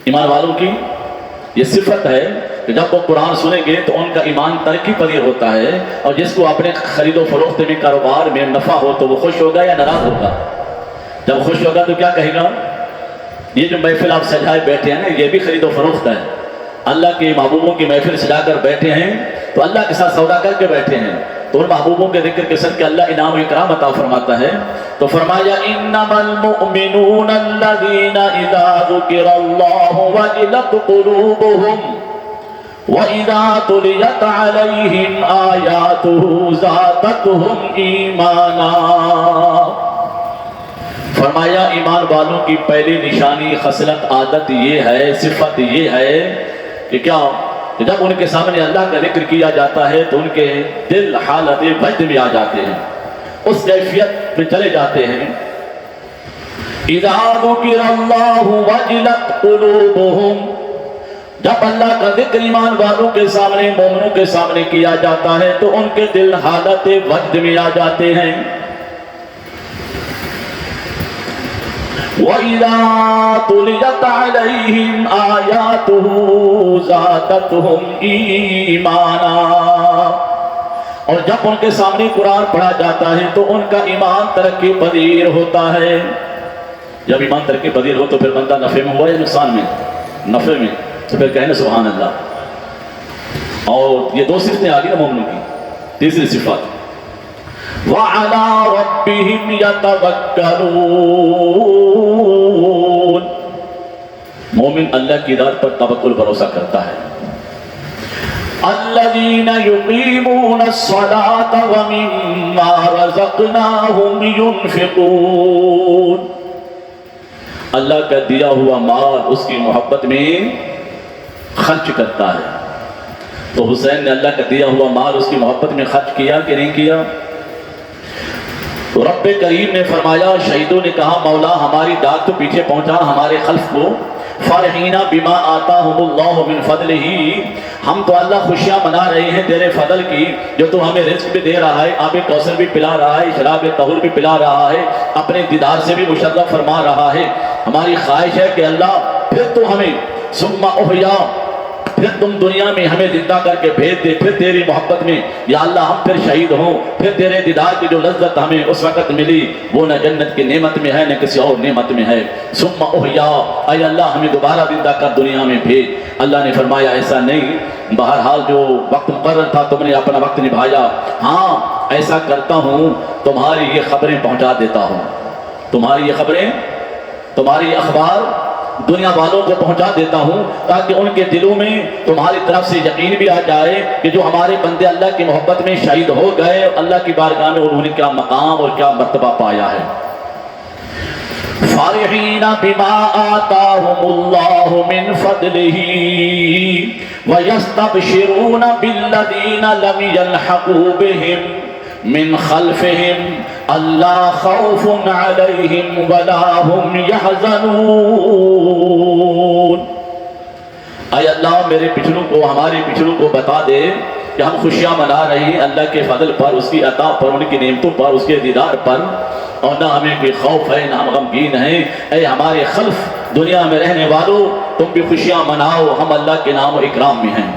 ایمان والوں کی یہ صفت ہے کہ جب وہ قرآن سنیں گے تو ان کا ایمان ترقی پذیر ہوتا ہے، اور جس کو اپنے خرید و فروخت میں کاروبار میں نفع ہو تو وہ خوش ہوگا یا ناراض ہوگا؟ جب خوش ہوگا تو کیا کہے گا؟ یہ جو محفل آپ سجائے بیٹھے ہیں نا، یہ بھی خرید و فروخت ہے۔ اللہ کے محبوبوں کی محفل سجا کر بیٹھے ہیں تو اللہ کے ساتھ سودا کر کے بیٹھے ہیں، تو ان محبوبوں کے ذکر کے صدقے اللہ انعام و اکرام عطا فرماتا ہے۔ تو فرمایا انما المؤمنون الذین اذا ذکر اللہ وجلت قلوبهم وَإِذَا تُلِيَتْ عَلَيْهِمْ آيَاتُهُ زَادَتْهُمْ إِيمَانًا۔ فرمایا ایمان والوں کی پہلی نشانی، خصلت، عادت یہ ہے، صفت یہ ہے کہ کیا کہ جب ان کے سامنے اللہ کا ذکر کیا جاتا ہے تو ان کے دل حالت وجد میں آ جاتے ہیں، اس کیفیت میں چلے جاتے ہیں۔ اِذَا ذُكِرَ اللَّهُ وَجِلَتْ قُلُوبُهُمْ، جب اللہ کا ذکر ایمان والوں کے سامنے، مومنوں کے سامنے کیا جاتا ہے تو ان کے دل حالت وجد میں آ جاتے ہیں۔ وَإِذَا تُلِيَتْ عَلَيْهِمْ آيَاتُهُ زَادَتْهُمْ إِيمَانًا، اور جب ان کے سامنے قرآن پڑھا جاتا ہے تو ان کا ایمان ترقی پذیر ہوتا ہے۔ جب ایمان ترقی پذیر ہو تو پھر بندہ نفع میں ہوا یا نقصان میں؟ نفع میں، تو پھر کہنے سبحان اللہ۔ اور یہ دو صفتیں آ گئی نا مومنوں کی۔ تیسری صفت وَعَلَىٰ رَبِّهِمْ يَتَوَكَّلُونَ، مومن اللہ کی ذات پر توکل بھروسہ کرتا ہے۔ الَّذِينَ يُقِيمُونَ الصَّلَاةَ وَمِمَّا رَزَقْنَاهُمْ يُنْفِقُونَ، اللہ کا دیا ہوا مال اس کی محبت میں خرچ کرتا ہے۔ تو حسین نے اللہ کا دیا ہوا مال اس کی محبت میں خرچ کیا کہ نہیں کیا؟ تو رب کریم نے فرمایا، شہیدوں نے کہا مولا ہماری ڈاک تو پیچھے پہنچا ہمارے خلف کو، فرحین بما آتاہم اللہ من فضلہ، ہم تو اللہ خوشیاں منا رہے ہیں تیرے فضل کی، جو تو ہمیں رزق بھی دے رہا ہے، آب کوثر بھی پلا رہا ہے، شراب طہور بھی پلا رہا ہے، اپنے دیدار سے بھی مشرف فرما رہا ہے۔ ہماری خواہش ہے کہ اللہ پھر تو ہمیں ثم احیا، پھر تم دنیا میں ہمیں زندہ کر کے بھیج دے، پھر تیری محبت میں یا اللہ ہم پھر شہید ہوں، پھر تیرے دیدار کی جو لذت ہمیں اس وقت ملی وہ نہ جنت کی نعمت میں ہے نہ کسی اور نعمت میں ہے۔ ثم احیا، اے اللہ ہمیں دوبارہ زندہ کر دنیا میں بھیج۔ اللہ نے فرمایا ایسا نہیں، بہرحال جو وقت مقرر تھا تم نے اپنا وقت نبھایا، ہاں ایسا کرتا ہوں تمہاری یہ خبریں پہنچا دیتا ہوں، تمہاری یہ خبریں، تمہاری یہ اخبار دنیا والوں کو پہنچا دیتا ہوں، تاکہ ان کے دلوں میں تمہاری طرف سے یقین بھی آ جائے کہ جو ہمارے بندے اللہ کی محبت میں شہید ہو گئے، اللہ کی بارگاہ میں انہوں نے کیا مقام اور کیا مرتبہ پایا ہے۔ فارحین بما آتاہم اللہ من فضلہ ویستبشرون بالذین لم یلحقوا بہم من خلفہم اللہ خوف علیہم ولا ہم یحزنون۔ اے اللہ میرے پچھلوں کو، ہمارے پچھلوں کو بتا دے کہ ہم خوشیاں منا رہے ہیں اللہ کے فضل پر، اس کی عطا پر، ان کی نعمتوں پر، اس کے دیدار پر، اور نہ ہمیں کوئی خوف ہے نہ ہم غمگین ہیں۔ اے ہمارے خلف دنیا میں رہنے والوں تم بھی خوشیاں مناؤ، ہم اللہ کے نام و اکرام میں ہیں۔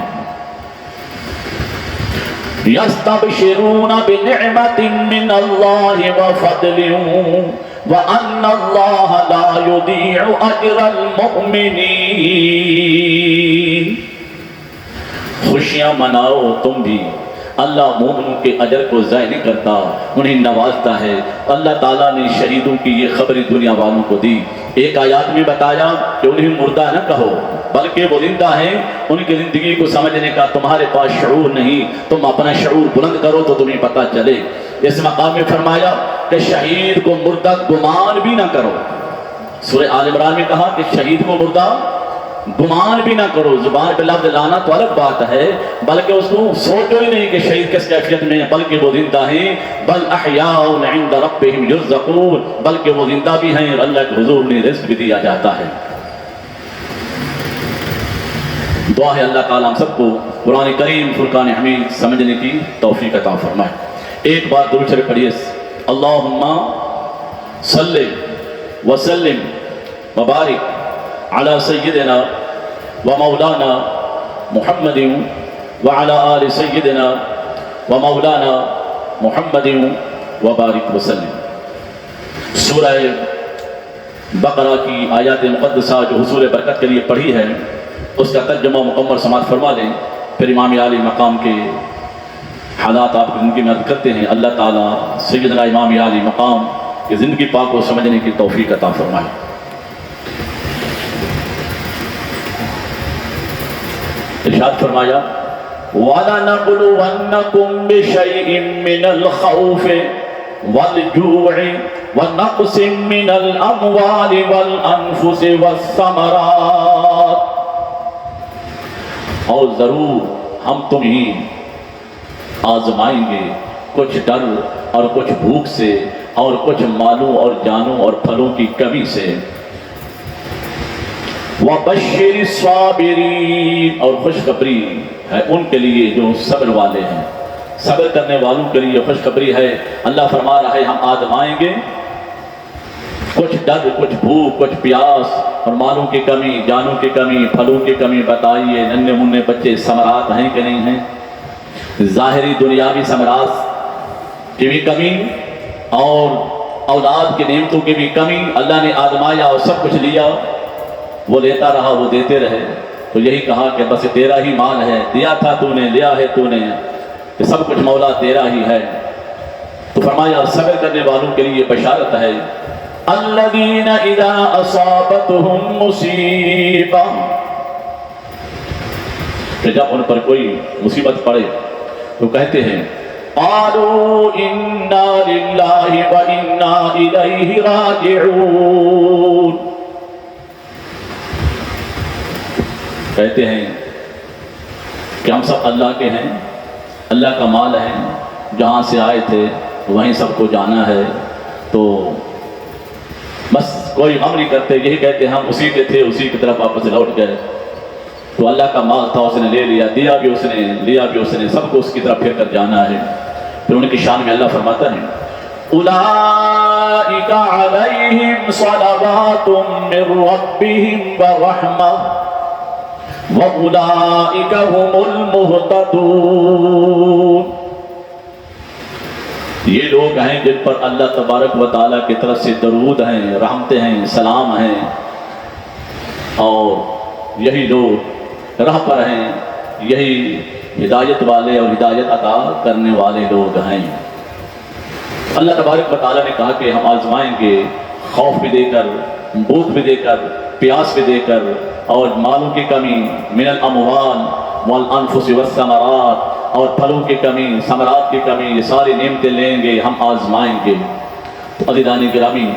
يستبشرون بنعمة من الله وفضل وأن الله لا يضيع أجر المؤمنين۔ خوشیاں مناؤ تم بھی، اللہ مومنوں کے اجر کو ضائع نہیں کرتا، انہیں نوازتا ہے۔ اللہ تعالیٰ نے شہیدوں کی یہ خبریں دنیا والوں کو دی۔ ایک آیات میں بتایا کہ انہیں مردہ نہ کہو بلکہ وہ زندہ ہیں، ان کی زندگی کو سمجھنے کا تمہارے پاس شعور نہیں، تم اپنا شعور بلند کرو تو تمہیں پتہ چلے۔ اس مقام میں فرمایا کہ شہید کو مردہ گمان بھی نہ کرو۔ سورہ آل عمران میں کہا کہ شہید کو مردہ گمان بھی نہ کرو۔ زبان پہ لفظ لانا تو الگ بات ہے، بلکہ اس کو سوچو ہی نہیں کہ شہید کس کیفیت میں ہے، بلکہ وہ زندہ ہیں۔ بل احیاء عند ربهم یرزقون، بلکہ وہ زندہ بھی ہیں اور اللہ کے حضور میں رزق بھی دیا جاتا ہے۔ دعا ہے اللہ تعالیٰ ہم سب کو قرآن کریم فرقان حمید سمجھنے کی توفیق عطا فرمائے۔ ایک بار درود شریف پڑھیے، اللہم صلی وسلم وبارک علی سیدنا ومولانا محمد وعلى آل سيدنا ومولانا محمد وبارک وسلم۔ سورہ بقرہ کی آیات مقدسہ جو حصول برکت کے لیے پڑھی ہے اس کا ترجمہ مکمل سماعت فرما لیں، پھر امام عالی مقام کے حالات آپ کی زندگی میں عرض کرتے ہیں۔ اللہ تعالیٰ سیدنا امام عالی مقام کی زندگی پاک کو سمجھنے کی توفیق عطا فرمائے۔ ارشاد فرمایا وَلَنَبْلُوَنَّكُمْ بِشَيْءٍ مِّنَ الْخَوْفِ وَالْجُوعِ وَنَقْصٍ مِّنَ الْأَمْوَالِ وَالْأَنفُسِ وَالثَّمَرَاتِ، اور ضرور ہم تمہیں آزمائیں گے کچھ ڈر اور کچھ بھوک سے اور کچھ مالوں اور جانوں اور پھلوں کی کمی سے۔ وَبَشِّرِ الصَّابِرِينَ، اور خوشخبری ہے ان کے لیے جو صبر والے ہیں، صبر کرنے والوں کے لیے خوشخبری ہے۔ اللہ فرما رہا ہے ہم آزمائیں گے کچھ ڈر، کچھ بھوک، کچھ پیاس اور مالوں کی کمی، جانوں کی کمی، پھلوں کی کمی۔ بتائیے ننھے منھے بچے ثمرات ہیں کہ نہیں ہیں؟ ظاہری دنیاوی ثمرات کی بھی کمی اور اولاد کی نعمتوں کی بھی کمی۔ اللہ نے آزمایا اور سب کچھ لیا، وہ لیتا رہا، وہ دیتے رہے، تو یہی کہا کہ بس تیرا ہی مال ہے، دیا تھا تو نے، لیا ہے تو نے، یہ سب کچھ مولا تیرا ہی ہے۔ تو فرمایا صبر کرنے والوں کے لیے بشارت ہے۔ الذین اذا اصابتهم مصیبہ، کہ جب ان پر کوئی مصیبت پڑے تو کہتے ہیں قالوا انا للہ وانا الیہ راجعون، کہتے ہیں کہ ہم سب اللہ کے ہیں، اللہ کا مال ہے، جہاں سے آئے تھے وہیں سب کو جانا ہے، تو بس کوئی غم نہیں کرتے، یہی کہتے ہم اسی کے تھے، اسی کی طرف واپس لوٹ گئے۔ تو اللہ کا مال تھا، اس نے لے لیا، دیا بھی اس نے، لیا بھی اس نے، سب کو اس کی طرف پھر کر جانا ہے۔ پھر ان کی شان میں اللہ فرماتا ہے اولئک علیہم صلوات من ربہم ورحمہ وَأُولَئِكَ هُمُ الْمُهْتَدُونَ، یہ لوگ ہیں جن پر اللہ تبارک و تعالیٰ کی طرف سے درود ہیں، رحمتیں ہیں، سلام ہیں، اور یہی لوگ راہ پر ہیں، یہی ہدایت والے اور ہدایت عطا کرنے والے لوگ ہیں۔ اللہ تبارک و تعالیٰ نے کہا کہ ہم آزمائیں گے خوف بھی دے کر، بھوک بھی دے کر، پیاس بھی دے کر، اور مالوں کی کمی، من الاموال والانفس والثمرات، اور پھلوں کی کمی، ثمرات کی کمی، یہ ساری نعمتیں لیں گے، ہم آزمائیں گے۔ تو عزیزان گرامی،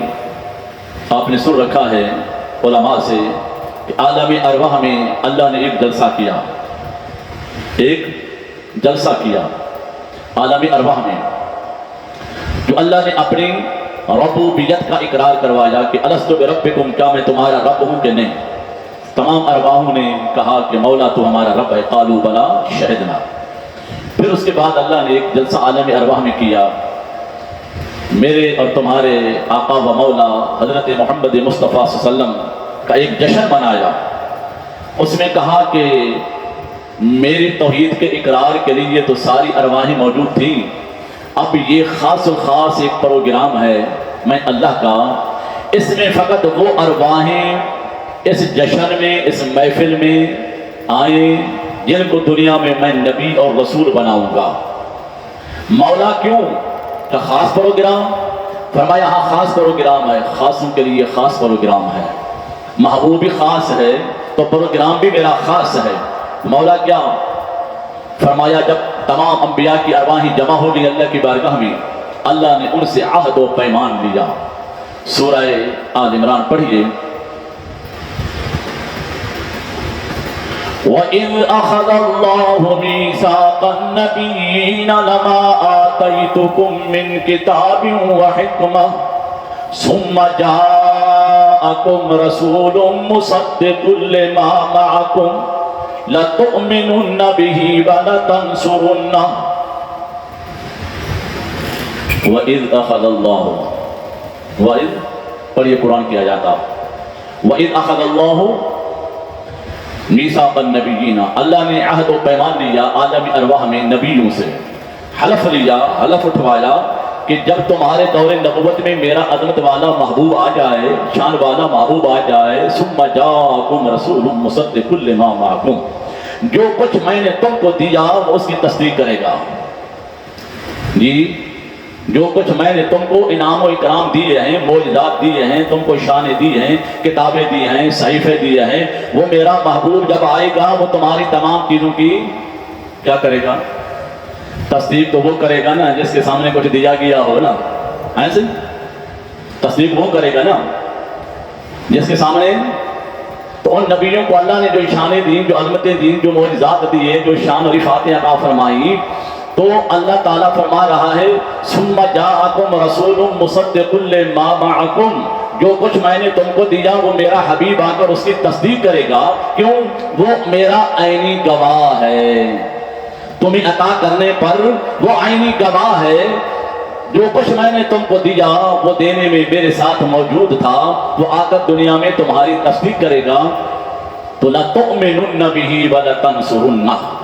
آپ نے سن رکھا ہے علماء سے کہ عالم ارواح میں اللہ نے ایک جلسہ کیا، ایک جلسہ کیا عالم ارواح میں، جو اللہ نے اپنی ربوبیت کا اقرار کروایا کہ الست بربکم، کیا میں تمہارا رب ہوں کہ نہیں؟ تمام ارواحوں نے کہا کہ مولا تو ہمارا رب ہے، قالوا بلا شہدنا۔ پھر اس کے بعد اللہ نے ایک جلسہ عالم ارواح میں کیا، میرے اور تمہارے آقا و مولا حضرت محمد مصطفیٰ صلی اللہ علیہ وسلم کا ایک جشن منایا۔ اس میں کہا کہ میری توحید کے اقرار کے لیے تو ساری ارواحیں موجود تھیں، اب یہ خاص و خاص ایک پروگرام ہے میں اللہ کا، اس میں فقط وہ ارواحیں اس جشن میں، اس محفل میں آئیں جن کو دنیا میں میں نبی اور رسول بناؤں گا۔ مولا کیوں؟ کہ خاص پروگرام؟ فرمایا ہاں خاص پروگرام ہے، خاصوں کے لیے خاص پروگرام ہے، محبوب بھی خاص ہے تو پروگرام بھی میرا خاص ہے۔ مولا کیا؟ فرمایا جب تمام انبیاء کی ارواحیں جمع ہو گئی اللہ کی بارگاہ میں، اللہ نے ان سے عہد و پیمان لیا۔ سورہ آل عمران پڑھیے۔ وَإِذْ أَخَذَ اللَّهُ مِيثَاقَ النَّبِيِّينَ لَمَا آتَيْتُكُم مِّن كِتَابٍ وَحِكْمَةٍ ثُمَّ جَاءَكُمْ رَسُولٌ مُصَدِّقٌ لِّمَا مَعَكُمْ لَتُؤْمِنُنَّ بِهِ وَلَتَنصُرُنَّهُ۔ وَإِذْ أَخَذَ اللَّهُ، وَإِذْ پڑھیے قرآن کی آیات آپ، وَإِذْ أَخَذَ اللَّهُ میثاق النبیین، اللہ نے عہد و پیمان لیا عالم ارواح میں نبیوں سے، حلف لیا، حلف اٹھوایا کہ جب تمہارے دور نبوت میں میرا عظمت والا محبوب آ جائے، شان والا محبوب آ جائے، ثم جاءکم رسول مصدق لما معکم، جو کچھ میں نے تم کو دیا وہ اس کی تصدیق کرے گا۔ جی جو کچھ میں نے تم کو انعام و اکرام دیے ہیں، معجزات دیے ہیں، تم کو شانیں دی ہیں، کتابیں دی ہیں، صحیفے دیے ہیں، وہ میرا محبوب جب آئے گا وہ تمہاری تمام چیزوں کی کیا کرے گا؟ تصدیق تو وہ کرے گا نا جس کے سامنے کچھ دیا گیا ہو نا، ایسے تصدیق وہ کرے گا نا جس کے سامنے۔ تو ان نبیوں کو اللہ نے جو شانیں دی، جو عظمتیں دی، جو معجزات دیے، جو شان و رفعتیں عطا فرمائی، تو اللہ تعالیٰ فرما رہا ہے ثم جاءکم رسول مصدق لما معکم، جو کچھ میں نے تم کو دیا وہ میرا حبیب آ کر اس کی تصدیق کرے گا، کیوں؟ وہ میرا عینی گواہ ہے، تمہیں عطا کرنے پر وہ عینی گواہ ہے، جو کچھ میں نے تم کو دیا وہ دینے میں میرے ساتھ موجود تھا، وہ آ کر دنیا میں تمہاری تصدیق کرے گا۔ تو لَتُؤْمِنُنَّ بِهِ وَلَتَنْصُرُنَّهُ،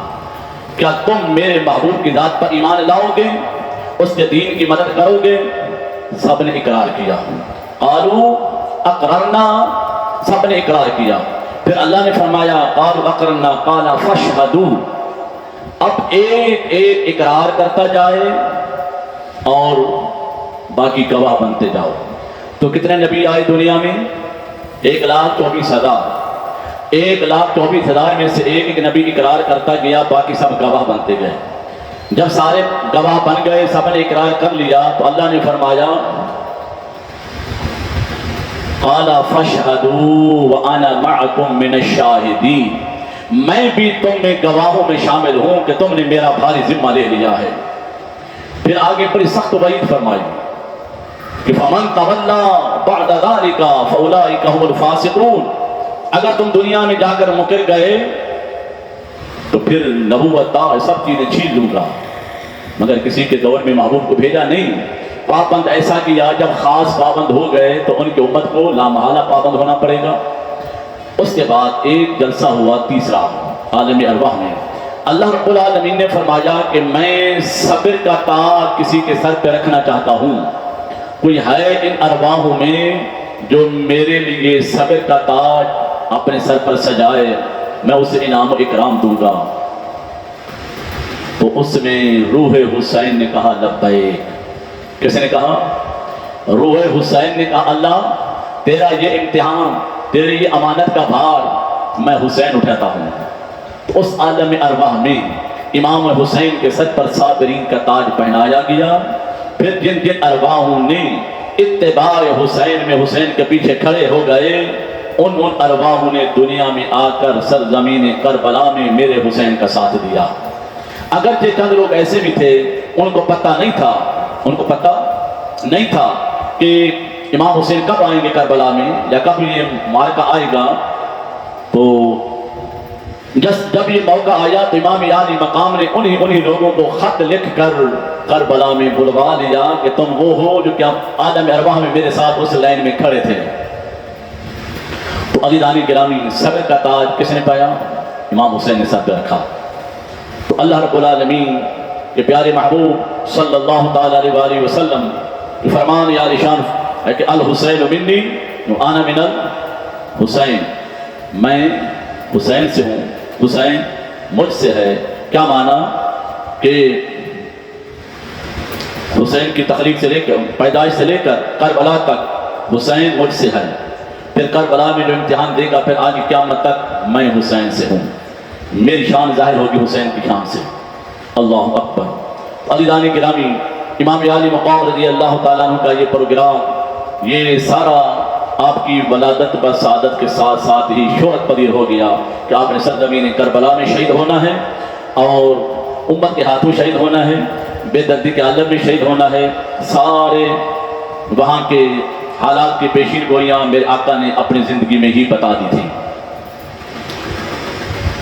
کیا تم میرے محبوب کی ذات پر ایمان لاؤ گے، اس کے دین کی مدد کرو گے؟ سب نے اقرار کیا، قالوا اقررنا، سب نے اقرار کیا۔ پھر اللہ نے فرمایا قالوا اقررنا قال فاشهدوا، اب ایک ایک اقرار کرتا جائے اور باقی گواہ بنتے جاؤ۔ تو کتنے نبی آئے دنیا میں؟ 1,24,000، 1,24,000 میں سے ایک ایک نبی اقرار کرتا گیا، باقی سب گواہ بنتے گئے۔ جب سارے گواہ بن گئے، سب نے اقرار کر لیا، تو اللہ نے فرمایا قال فاشهدوا وانا معكم من الشاهدين، میں بھی تم میں گواہوں میں شامل ہوں کہ تم نے میرا بھاری ذمہ لے لیا ہے۔ پھر آگے بڑی سخت وعید فرمائی کہ فمن تولى بعد ذلك فاولئك هم الفاسقون، اگر تم دنیا میں جا کر مکر گئے تو پھر نبوت سب چیزیں چھین لوں گا، مگر کسی کے دور میں محبوب کو بھیجا نہیں۔ پابند ایسا کیا جب خاص پابند ہو گئے تو ان کی امت کو لامحالہ پابند ہونا پڑے گا۔ اس کے بعد ایک جلسہ ہوا تیسرا عالم ارواح میں، اللہ رب العالمین نے فرمایا کہ میں صبر کا تاج کسی کے سر پہ رکھنا چاہتا ہوں، کوئی ہے ان ارواحوں میں جو میرے لیے صبر کا تاج اپنے سر پر سجائے، میں اسے انعام و اکرام دوں گا۔ تو اس میں روح حسین نے کہا لبیک۔ کس نے کہا؟ روح حسین نے کہا اللہ تیرا یہ امتحان، تیری یہ امانت کا بھار میں حسین اٹھاتا ہوں۔ تو اس عالم ارواح میں امام حسین کے سر پر صابرین کا تاج پہنایا گیا۔ پھر جن جن ارواحوں نے اتباع حسین میں حسین کے پیچھے کھڑے ہو گئے، ان ارواحوں نے دنیا میں آ کر سرزمین کربلا میں میرے حسین کا ساتھ دیا۔ اگرچہ چند لوگ ایسے بھی تھے ان کو پتہ نہیں تھا، ان کو پتہ نہیں تھا کہ امام حسین کب آئیں گے کربلا میں یا کب یہ معرکہ آئے گا۔ تو جب یہ موقع آیا تو امام عالی مقام نے انہی لوگوں کو خط لکھ کر کربلا میں بلوا لیا کہ تم وہ ہو جو کہ عالم ارواح میں میرے ساتھ اس لائن میں کھڑے تھے۔ تو عزیزان گرامی، صبر کا تاج کس نے پایا؟ امام حسین نے سر پہ رکھا۔ تو اللہ رب العالمین کے پیارے محبوب صلی اللہ تعالی علیہ وآلہ وسلم کی فرمان یا شان ہے کہ الحسین منی وانا من الحسین، میں حسین سے ہوں، حسین مجھ سے ہے۔ کیا معنی کہ حسین کی تخلیق سے لے کر پیدائش سے لے کر کربلا تک حسین مجھ سے ہے، پھر کربلا میں جو امتحان دے گا پھر آج قیامت تک میں حسین سے ہوں، میری شان ظاہر ہوگی حسین کی شان سے۔ اللہ اکبر۔ عزیزان گرامی، امام عالی مقام رضی اللہ تعالیٰ عنہ کا یہ پروگرام، یہ سارا آپ کی ولادت و سعادت کے ساتھ ساتھ ہی شہرت پذیر ہو گیا کہ آپ نے سرزمین کربلا میں شہید ہونا ہے اور امت کے ہاتھوں شہید ہونا ہے، بے دردی کے عالم میں شہید ہونا ہے۔ سارے وہاں کے حالات کی پیشین گوئیاں میرے آقا نے اپنی زندگی میں ہی بتا دی تھی۔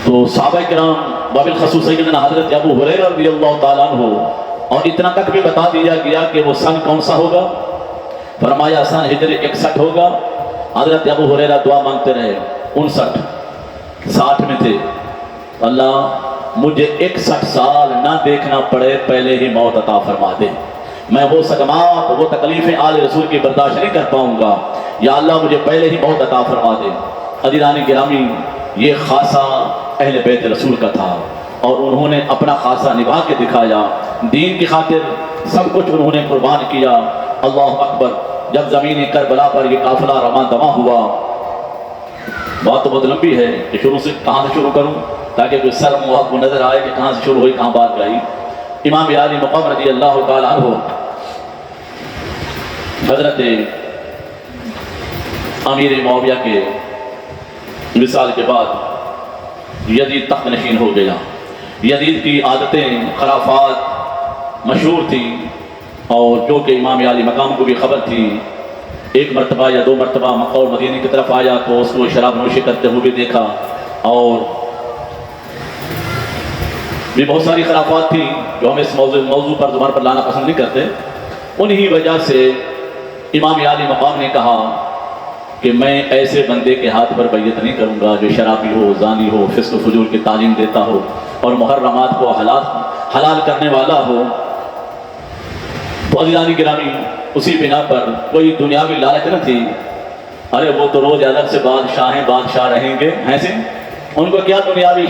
تو صحابہ کرام وبالخصوص سیدنا حضرت ابو ہریرہ رضی اللہ تعالیٰ عنہ، اور اتنا تک بھی بتا دیا گیا کہ وہ سن کون سا ہوگا، فرمایا سن ہجری 61 ہوگا۔ حضرت ابو ہریرہ دعا مانگتے رہے 59، 60 میں اللہ مجھے 61 سال نہ دیکھنا پڑے، پہلے ہی موت عطا فرما دے، میں وہ صدمات وہ تکلیفیں آل رسول کی برداشت نہیں کر پاؤں گا، یا اللہ مجھے پہلے ہی موت عطا فرما دے۔ عزیزان گرامی، یہ خاصہ اہل بیت رسول کا تھا، اور انہوں نے اپنا خاصہ نبھا کے دکھایا، دین کی خاطر سب کچھ انہوں نے قربان کیا۔ اللہ اکبر۔ جب زمین کربلا پر یہ قافلہ رواں دواں ہوا، بات تو بہت لمبی ہے کہ شروع سے کہاں سے شروع کروں تاکہ کوئی سر منہ کو نظر آئے کہ کہاں سے شروع ہوئی کہاں بات گئی۔ امام علی مقام رضی اللہ تعالیٰ عنہ حضرت امیر معاویہ کے وصال کے بعد یزید تخت نشین ہو گیا۔ یزید کی عادتیں خرافات مشہور تھیں، اور جو کہ امام علی مقام کو بھی خبر تھی۔ ایک مرتبہ یا 2 مرتبہ مکہ اور مدینے کی طرف آیا تو اس کو شراب نوشی کرتے ہوئے دیکھا، اور بھی بہت ساری خرافات تھیں جو ہم اس موضوع پر زبان پر لانا پسند نہیں کرتے۔ انہی وجہ سے امام علی مقام نے کہا کہ میں ایسے بندے کے ہاتھ پر بیعت نہیں کروں گا جو شرابی ہو، زانی ہو، فسق و فجور کی تعلیم دیتا ہو اور محرمات کو حلال کرنے والا ہو۔ تو عزیزان گرامی، اسی بنا پر کوئی دنیاوی لالچ نہ تھی، ارے وہ تو روز الگ سے بادشاہ رہیں گے، ایسے ان کو کیا دنیاوی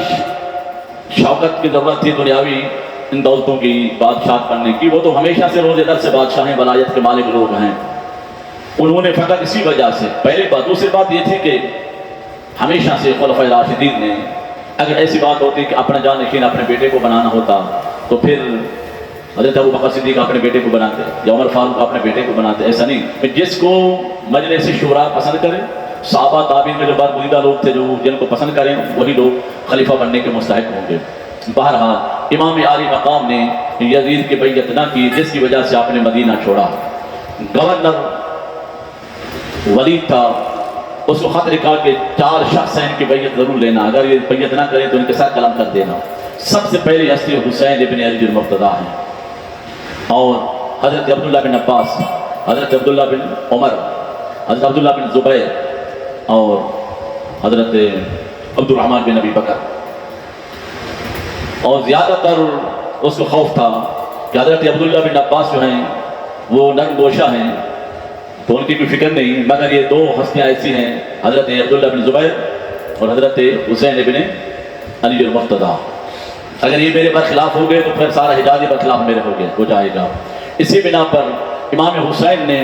شوکت کی ضرورت تھی، دنیاوی ان دولتوں کی بادشاہ کرنے کی، وہ تو ہمیشہ سے روز الگ سے بادشاہ ہیں، ولایت کے مالک لوگ ہیں۔ انہوں نے فقط اسی وجہ سے پہلی بات، دوسری بات یہ تھی کہ ہمیشہ سے خلفائے راشدین نے اگر ایسی بات ہوتی کہ اپنا جانشین اپنے بیٹے کو بنانا ہوتا تو پھر حضرت ابوبکر صدیق اپنے بیٹے کو بناتے یا عمر فاروق اپنے بیٹے کو بناتے، ایسا نہیں کہ جس کو مجلس شورا پسند کرے، صحابہ تابعین میں جو برگزیدہ لوگ تھے جو جن کو پسند کریں وہی لوگ خلیفہ بننے کے مستحق ہوں گے۔ بہرحال امام علی مقام نے یزید کی بیعت نہ کی، جس کی وجہ سے آپ نے مدینہ چھوڑا۔ گورنر ولید تھا، اس کو خط لکھا کہ 4 شخص ہیں ان کی بیعت ضرور لینا، اگر یہ بیعت نہ کریں تو ان کے ساتھ قلم کر دینا۔ سب سے پہلی ہستی حسین ابن علی المرتضیٰ ہیں، اور حضرت عبداللہ بن عباس، حضرت عبداللہ بن عمر، حضرت عبداللہ بن زبیر، اور حضرت عبد الرحمن بن ابی بکر۔ اور زیادہ تر اس کو خوف تھا کہ حضرت عبداللہ بن عباس جو ہیں وہ نرم گوشہ ہیں تو ان کی کوئی فکر نہیں، مگر یہ 2 ہستیاں ایسی ہیں، حضرت عبداللہ بن زبیر اور حضرت حسین ابن علی المرتضیٰ، اگر یہ میرے برخلاف ہو گئے تو پھر سارا حجاز ہی برخلاف میرے ہو جائے گا۔ اسی بنا پر امام حسین نے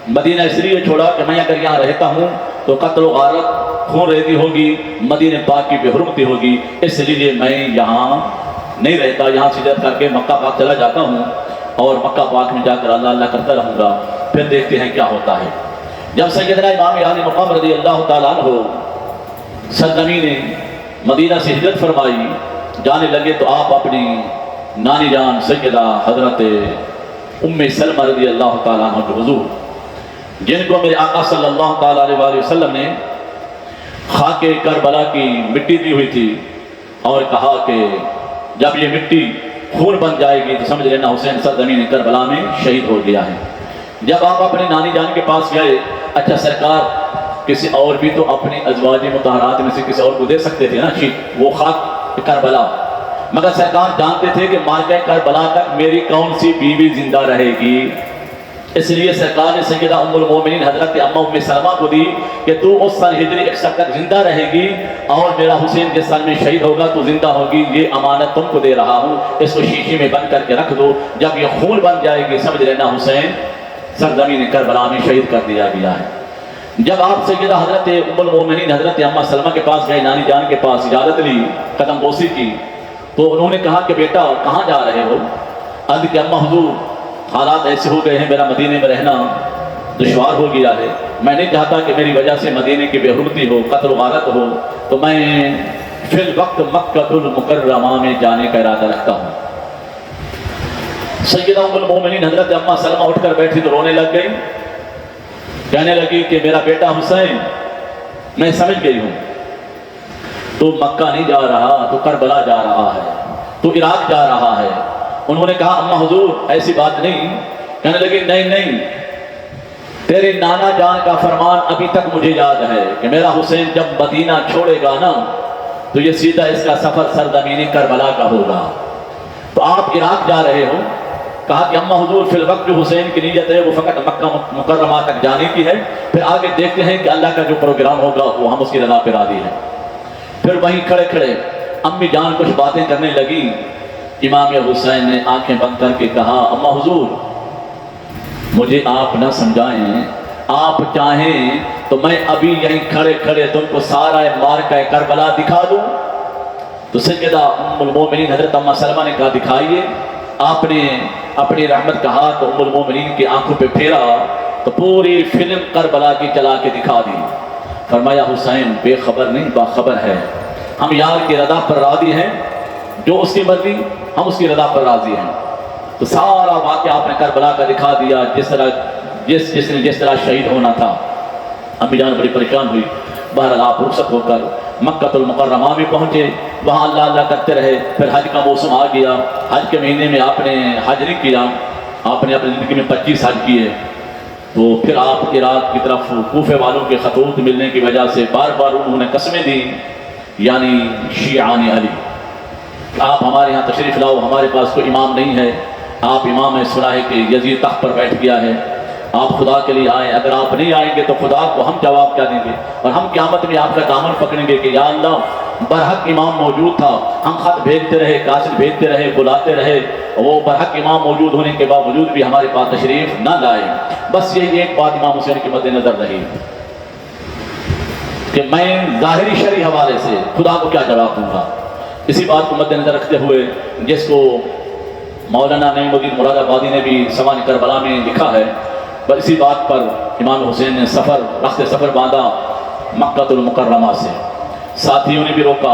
مدینہ اس لیے چھوڑا کہ میں اگر یہاں رہتا ہوں تو قتل و غارت، خون ریزی ہوگی، مدینہ پاک کی بے حرمتی ہوگی، اس لیے میں یہاں نہیں رہتا، یہاں سے ہجرت کر کے مکہ پاک چلا جاتا ہوں، اور مکہ پاک میں جا کر اللہ اللہ کرتا رہوں گا، پھر دیکھتے ہیں کیا ہوتا ہے۔ جب سیدنا امام علی مقام رضی اللہ تعالیٰ عنہ سرزمین مدینہ سے ہجرت فرمائی، جانے لگے تو آپ اپنی نانی جان سیدہ حضرت ام سلمہ رضی اللہ تعالیٰ عنہ کے حضور، جن کو میرے آقا صلی اللہ تعالیٰ علیہ وسلم نے خاک کربلا کی مٹی دی ہوئی تھی، اور کہا کہ جب یہ مٹی خون بن جائے گی تو سمجھ لینا حسین سرزمین کربلا میں شہید ہو گیا ہے۔ جب آپ اپنے نانی جان کے پاس گئے، اچھا سرکار کسی اور بھی تو اپنی ازواج مطہرات میں سے کسی اور کو دے سکتے تھے نا وہ خاک کربلا، مگر سرکار جانتے تھے کہ مارکہ کربلا تک میری کون سی بیوی زندہ رہے گی، اس لیے سرکار نے سیدہ ام المومنین حضرت ام سلمہ کو دی کہ تو اس سن ہجری 61 تک زندہ رہے گی، اور میرا حسین جس سن میں شہید ہوگا تو زندہ ہوگی، یہ امانت تم کو دے رہا ہوں، اس کو شیشے میں بند کر کے رکھ دو، جب یہ خون بن جائے گی سمجھ لینا حسین سرزمین کربلا میں شہید کر دیا گیا ہے۔ جب آپ سیدہ حضرت ام المومنین حضرت ام سلمہ کے پاس گئے، نانی جان کے پاس اجازت لی، قدم بوسی کی، تو انہوں نے کہا کہ بیٹا کہاں جا رہے ہو؟ عرض کہ اماں حضور حالات ایسے ہو گئے ہیں، میرا مدینے میں رہنا دشوار ہو گیا ہے، میں نہیں چاہتا کہ میری وجہ سے مدینے کی بے حرمتی ہو، قتل و غارت ہو، تو میں فی الوقت مکہ المکرمہ میں جانے کا ارادہ رکھتا ہوں۔ سیدہ ام المومنین حضرت ام سلمہ اٹھ کر بیٹھی تو رونے لگ گئی، کہنے لگی کہ میرا بیٹا حسین میں سمجھ گئی ہوں، تو مکہ نہیں جا رہا، تو کربلا جا رہا ہے، تو عراق جا رہا ہے۔ انہوں نے کہا اماں حضور ایسی بات نہیں، کہنے لگی نہیں، تیرے نانا جان کا فرمان ابھی تک مجھے یاد ہے کہ میرا حسین جب مدینہ چھوڑے گا نا تو یہ سیدھا اس کا سفر سرزمین کربلا کا ہوگا۔ تو آپ عراق جا رہے ہو، کہا کہ اما حضور فی الوقت جو حسین کی نیت ہے وہ فقط مکہ مکرمہ تک جانے کی ہے، پھر آگے دیکھتے ہیں کہ اللہ کا جو پروگرام ہوگا وہ ہم اس کی رضا پہ راضی ہیں۔ پھر وہیں کھڑے کھڑے امی جان کچھ باتیں کرنے لگی، امام حسین نے آنکھیں بند کر کے کہا اما حضور مجھے آپ نہ سمجھائیں، آپ چاہیں تو میں ابھی یہیں کھڑے کھڑے تم کو سارا معرکہ کربلا دکھا دوں۔ تو سیدہ ام المومنین حضرت ام سلمہ نے کہا دکھائیے۔ آپ نے اپنی رحمت کا ہاتھ ام المومنین کی آنکھوں پہ پھیرا تو پوری فلم کربلا کی چلا کے دکھا دی۔ فرمایا حسین بے خبر نہیں باخبر ہے، ہم یار کی رضا پر راضی ہیں، جو اس کی مرضی ہم اس کی رضا پر راضی ہیں۔ تو سارا واقعہ آپ نے کربلا کا دکھا دیا، جس طرح شہید ہونا تھا۔ امی جان بڑی پریشان ہوئی۔ بہرحال آپ رخصت ہو کر مکہ المکرمہ میں پہنچے، وہاں اللہ اللہ کرتے رہے۔ پھر حج کا موسم آ گیا، حج کے مہینے میں آپ نے حج نہیں کیا، آپ نے اپنی زندگی میں 25 حج کیے۔ تو پھر آپ عراق کی طرف کوفے والوں کے خطوط ملنے کی وجہ سے بار بار انہوں نے قسمیں دی، یعنی شیعان علی آپ ہمارے یہاں تشریف لاؤ، ہمارے پاس کوئی امام نہیں ہے، آپ امام ہے، سنا ہے کہ یزید تخت پر بیٹھ گیا ہے، آپ خدا کے لیے آئیں، اگر آپ نہیں آئیں گے تو خدا کو ہم جواب کیا دیں گے، اور ہم قیامت میں آپ کا دامن پکڑیں گے کہ یا اللہ برحق امام موجود تھا، ہم خط بھیجتے رہے، قاصد بھیجتے رہے، بلاتے رہے، وہ برحق امام موجود ہونے کے باوجود بھی ہمارے پاس تشریف نہ لائے۔ بس یہی ایک بات امام حسین کے مد نظر رہی کہ میں ظاہری شرعی حوالے سے خدا کو کیا جواب دوں گا۔ اسی بات کو مد نظر رکھتے ہوئے جس کو مولانا نعیم الدین مراد آبادی نے بھی سوانح کربلا میں لکھا ہے، بس اسی بات پر امام حسین نے رخت سفر باندھا مکہ المکرمہ سے۔ ساتھیوں نے بھی روکا،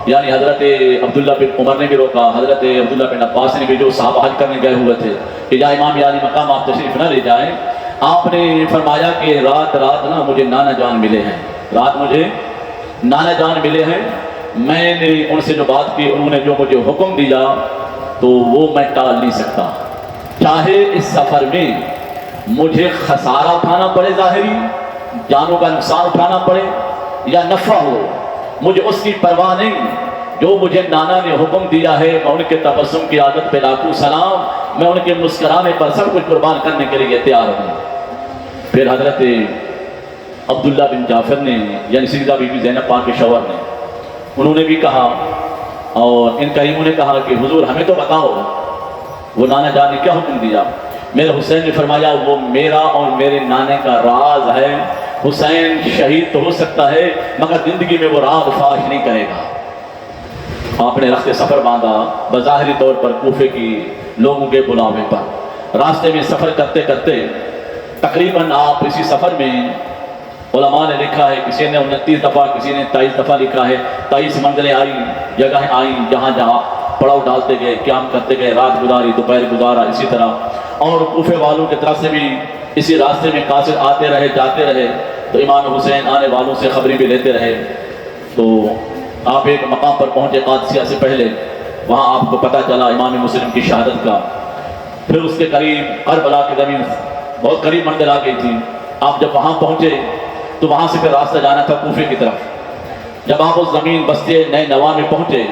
یعنی حضرت عبداللہ بن عمر نے بھی روکا، حضرت عبداللہ بن عباس نے بھی، جو صحابہ حج کرنے گئے ہوئے تھے، کہ یا امام یا علی مقام آپ تشریف نہ لے جائیں۔ آپ نے فرمایا کہ رات نا مجھے نانا جان ملے ہیں، رات مجھے نانا جان ملے ہیں، میں نے ان سے جو بات کی انہوں نے جو مجھے حکم دیا تو وہ میں ٹال نہیں سکتا، چاہے اس سفر میں مجھے خسارہ اٹھانا پڑے، ظاہری جانوں کا نقصان اٹھانا پڑے یا نفع ہو، مجھے اس کی پرواہ نہیں، جو مجھے نانا نے حکم دیا ہے میں ان کے تبسم کی عادت پہ لاکھوں سلام، میں ان کے مسکرانے پر سب کچھ قربان کرنے کے لیے تیار ہوں۔ پھر حضرت عبداللہ بن جعفر نے، یعنی سیدہ بی بی زینب پاک کے شوہر نے، انہوں نے بھی کہا، اور ان کریموں نے کہا کہ حضور ہمیں تو بتاؤ وہ نانا جان نے کیا حکم دیا۔ میرے حسین نے فرمایا وہ میرا اور میرے نانے کا راز ہے، حسین شہید تو ہو سکتا ہے مگر زندگی میں وہ راز فاش نہیں کرے گا۔ آپ نے رخت سفر باندھا بظاہری طور پر کوفے کی لوگوں کے بلاوے پر۔ راستے میں سفر کرتے کرتے تقریباً آپ اسی سفر میں، علماء نے لکھا ہے کسی نے 29 دفعہ، کسی نے 23 دفعہ لکھا ہے، 23 منزلیں آئیں، جگہیں آئیں، جہاں جہاں پڑاؤ ڈالتے گئے، قیام کرتے گئے، رات گزاری، دوپہر گزارا، اسی طرح۔ اور کوفے والوں کی طرف سے بھی اسی راستے میں قاصد آتے رہے، جاتے رہے، تو امام حسین آنے والوں سے خبریں بھی لیتے رہے۔ تو آپ ایک مقام پر پہنچے قادسیہ سے پہلے، وہاں آپ کو پتہ چلا امام مسلم کی شہادت کا۔ پھر اس کے قریب کربلا کی زمین بہت قریب منزل آ گئی تھی۔ آپ جب وہاں پہنچے تو وہاں سے پھر راستہ جانا تھا کوفے کی طرف۔ جب آپ اس زمین بستے نئے نوا میں پہنچے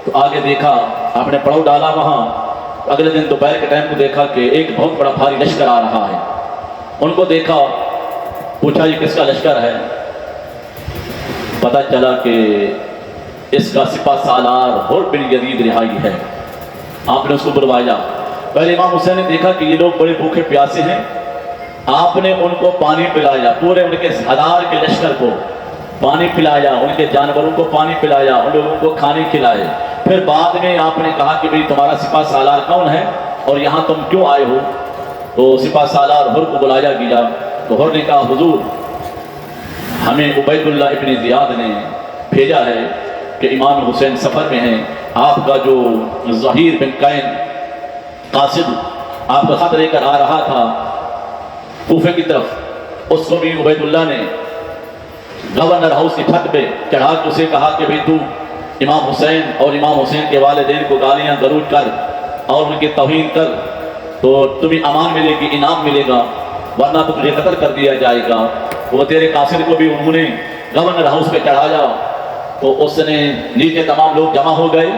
تو آگے دیکھا، آپ نے پڑاؤ ڈالا وہاں، اگلے دن دوپہر کے ٹائم کو دیکھا کہ ایک بہت بڑا بھاری لشکر آ رہا ہے۔ ان کو دیکھا، پوچھا یہ کس کا لشکر ہے؟ پتہ چلا کہ اس کا سپہ سالار حر بن یزید رہائی ہے۔ آپ نے اس کو بلوایا۔ پہلے امام حسین نے دیکھا کہ یہ لوگ بڑے بھوکے پیاسے ہیں، آپ نے ان کو پانی پلایا، پورے ان کے 1000 کے لشکر کو پانی پلایا، ان کے جانوروں کو پانی پلایا، ان لوگوں کو کھانے کھلائے۔ پھر بعد میں آپ نے کہا کہ بھئی تمہارا سپہ سالار کون ہے اور یہاں تم کیوں آئے ہو؟ تو سپہ سالار حر کو بلایا گیا تو حر نے کہا حضور ہمیں عبید اللہ ابن زیاد نے بھیجا ہے کہ امام حسین سفر میں ہیں، آپ کا جو ظہیر بن قین قاصد آپ کا خط لے کر آ رہا تھا کوفے کی طرف، اس کو بھی عبید اللہ نے گورنر ہاؤس کی چھت پہ چڑھا کے اسے کہا کہ بھئی تو امام حسین اور امام حسین کے والدین کو گالیاں گلوچ کر اور ان کی توہین کر تو تمہیں امان ملے گی، انعام ملے گا، ورنہ تو تجھے قتل کر دیا جائے گا۔ وہ تیرے قاصد کو بھی انہوں نے گورنر ہاؤس پہ چڑھایا تو اس نے نیچے تمام لوگ جمع ہو گئے،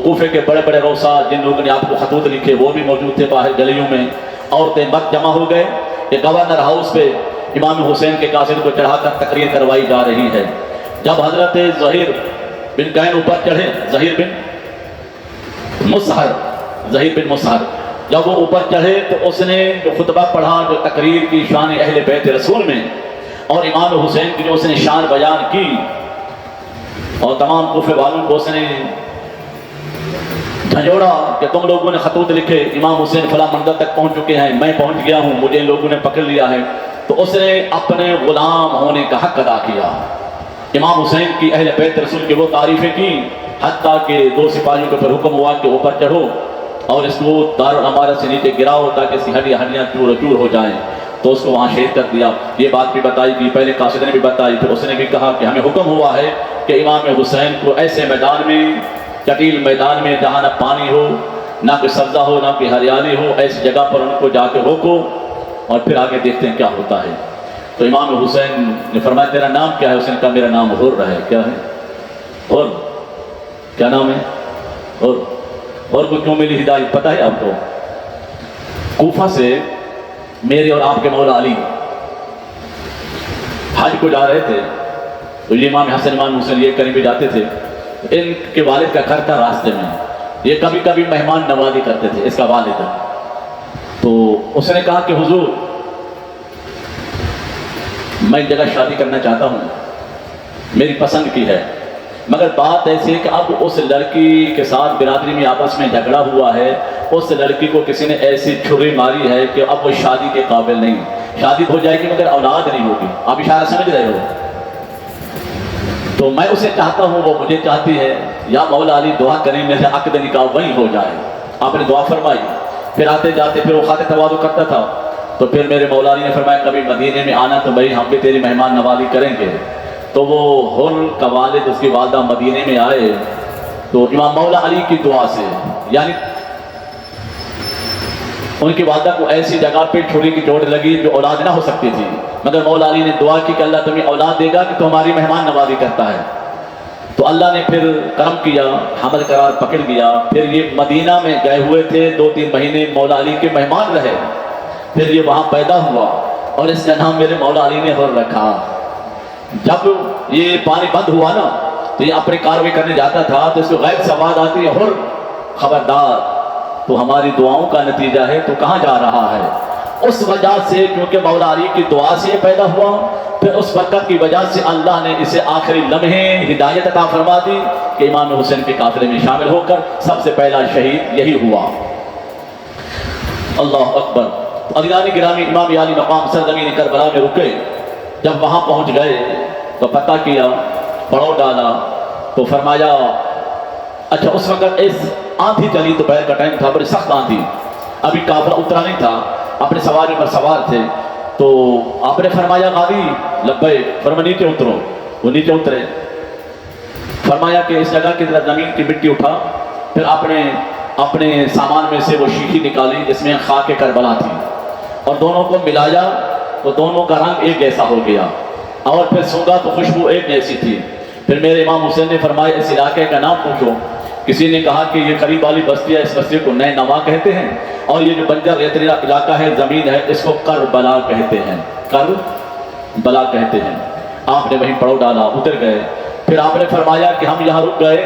کوفے کے بڑے بڑے روسا جن لوگوں نے آپ کو خطوط لکھے وہ بھی موجود تھے باہر گلیوں میں، عورتیں مت جمع ہو گئے کہ گورنر ہاؤس پہ امام حسین کے قاصد کو چڑھا کر تقریر کروائی جا رہی ہے۔ جب حضرت زہیر بن کین اوپر چڑھے، زہیر بن مسہر جب وہ اوپر چڑھے تو اس نے جو خطبہ پڑھا، جو تقریر کی شان اہل بیت رسول میں اور امام حسین کی جو اس نے شان بیان کی، اور تمام کوفے والوں کو اس نے جھنجھوڑا کہ تم لوگوں نے خطوط لکھے امام حسین فلاں منزل تک پہنچ چکے ہیں، میں پہنچ گیا ہوں، مجھے ان لوگوں نے پکڑ لیا ہے، تو اس نے اپنے غلام ہونے کا حق ادا کیا۔ امام حسین کی اہل بیت رسول کی وہ تعریفیں کی، حتیٰ کہ 2 سپاہیوں کے اوپر حکم ہوا کہ اوپر چڑھو اور اس کو دار الامارہ سے نیچے گراؤ تاکہ اس کی ہڈیاں چور چور ہو جائیں، تو اس کو وہاں شہید کر دیا۔ یہ بات بھی بتائی گئی، پہلے قاصد نے بھی بتائی، پھر اس نے بھی کہا کہ ہمیں حکم ہوا ہے کہ امام حسین کو ایسے میدان میں، چٹیل میدان میں جہاں نہ پانی ہو، نہ کوئی سبزہ ہو، نہ کوئی ہریالی ہو، ایسی جگہ پر ان کو جا کے روکو اور پھر آگے دیکھتے ہیں کیا ہوتا ہے۔ تو امام حسین نے فرمایا تیرا نام کیا ہے؟ اس نے کہا میرا نام حر ہے۔ کیا ہے؟ اور کیا نام ہے؟ اور کو کیوں ملی ہدایت پتہ ہے آپ کو؟ کوفہ سے میرے اور آپ کے مولا علی حج کو جا رہے تھے، تو یہ امام حسن امام حسین یہ قریبی جاتے تھے، ان کے والد کا گھر تھا راستے میں، یہ کبھی کبھی مہمان نوازی کرتے تھے اس کا والد۔ تو اس نے کہا کہ حضور میں ایک جگہ شادی کرنا چاہتا ہوں، میری پسند کی ہے، مگر بات ایسی ہے کہ اب اس لڑکی کے ساتھ برادری میں آپس میں جھگڑا ہوا ہے، اس لڑکی کو کسی نے ایسی چھری ماری ہے کہ اب وہ شادی کے قابل نہیں، شادی ہو جائے گی مگر اولاد نہیں ہوگی۔ آپ اشارہ سمجھ رہے ہو؟ تو میں اسے چاہتا ہوں، وہ مجھے چاہتی ہے، یا مولا علی دعا کریں میرے عقد نکاح وہیں ہو جائے۔ آپ نے دعا فرمائی، پھر آتے جاتے پھر وہ خاطر تواضع کرتا تھا، تو پھر میرے مولا علی نے فرمایا کبھی مدینے میں آنا تو بھائی ہم بھی تیری مہمان نوازی کریں گے۔ تو وہ حر کا والد اس کی والدہ مدینے میں آئے، تو امام مولا علی کی دعا سے، یعنی ان کی والدہ کو ایسی جگہ پہ چھری کی چوٹ لگی جو اولاد نہ ہو سکتی تھی، مگر مولا علی نے دعا کی کہ اللہ تمہیں اولاد دے گا کہ تو ہماری مہمان نوازی کرتا ہے۔ تو اللہ نے پھر کرم کیا، حمل قرار پکڑ گیا، پھر یہ مدینہ میں گئے ہوئے تھے، 2-3 مہینے مولا علی کے مہمان رہے، پھر یہ وہاں پیدا ہوا اور اس کا نام میرے مولا علی نے حر رکھا۔ جب یہ پانی بند ہوا نا تو یہ اپنے کاروائی کرنے جاتا تھا تو اس کو غیب سے آواز آتی ہے حر خبردار، تو ہماری دعاؤں کا نتیجہ ہے تو کہاں جا رہا ہے؟ اس وجہ سے کیونکہ مولا علی کی دعا سے پیدا ہوا، پھر اس برکت کی وجہ سے اللہ نے اسے آخری لمحے ہدایت عطا فرما دی کہ امام حسین کے قافلے میں شامل ہو کر سب سے پہلا شہید یہی ہوا۔ اللہ اکبر۔ عزیزان گرامی، امام علی مقام سرزمین کربلا میں رکے، جب وہاں پہنچ گئے تو پتہ کیا، پڑاؤ ڈالا، تو فرمایا اچھا اس وقت اس آندھی چلی، دوپہر کا ٹائم تھا، بڑی سخت آندھی، ابھی قافلہ اترا نہیں تھا، اپنے سواری پر سوار تھے، تو آپ نے فرمایا غازی لبیک، فرمایا نیچے اترو، وہ نیچے اترے، فرمایا کہ اس جگہ کی طرف زمین کی مٹی اٹھا، پھر آپ نے اپنے سامان میں سے وہ شیشی نکالی جس میں خاک کربلا تھی، اور دونوں کو ملایا تو دونوں کا رنگ ایک جیسا ہو گیا، اور پھر سونگا تو خوشبو ایک جیسی تھی۔ پھر میرے امام حسین نے فرمایا اس علاقے کا نام پوچھو، کسی نے کہا کہ یہ قریب والی بستی ہے، اس بستی کو نئے نوا کہتے ہیں، اور یہ جو بنجر ریتیلا علاقہ ہے، زمین ہے، اس کو کربلا کہتے ہیں، کربلا کہتے ہیں۔ آپ نے وہیں پڑاؤ ڈالا، اتر گئے، پھر آپ نے فرمایا کہ ہم یہاں رک گئے،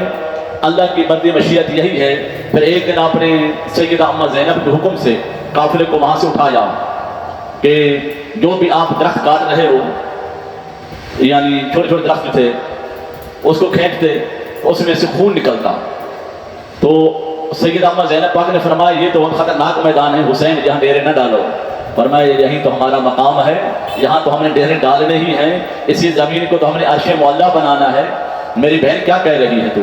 اللہ کی مرضی مشیت یہی ہے۔ پھر ایک دن آپ نے سیدہ اما زینب کے حکم سے قافلے کو وہاں سے اٹھایا کہ جو بھی آپ درخت کاٹ رہے ہو، یعنی چھوٹے چھوٹے درخت تھے، اس کو کھینچتے، اس میں سے خون نکلتا۔ تو سیدہ اما زینب پاک نے فرمایا یہ تو بہت خطرناک میدان ہے حسین، یہاں ڈیرے نہ ڈالو۔ فرمایا یہی تو ہمارا مقام ہے، یہاں تو ہم نے ڈیرے ڈالنے ہی ہیں، اسی زمین کو تو ہم نے عرش معلیٰ بنانا ہے، میری بہن کیا کہہ رہی ہے تو؟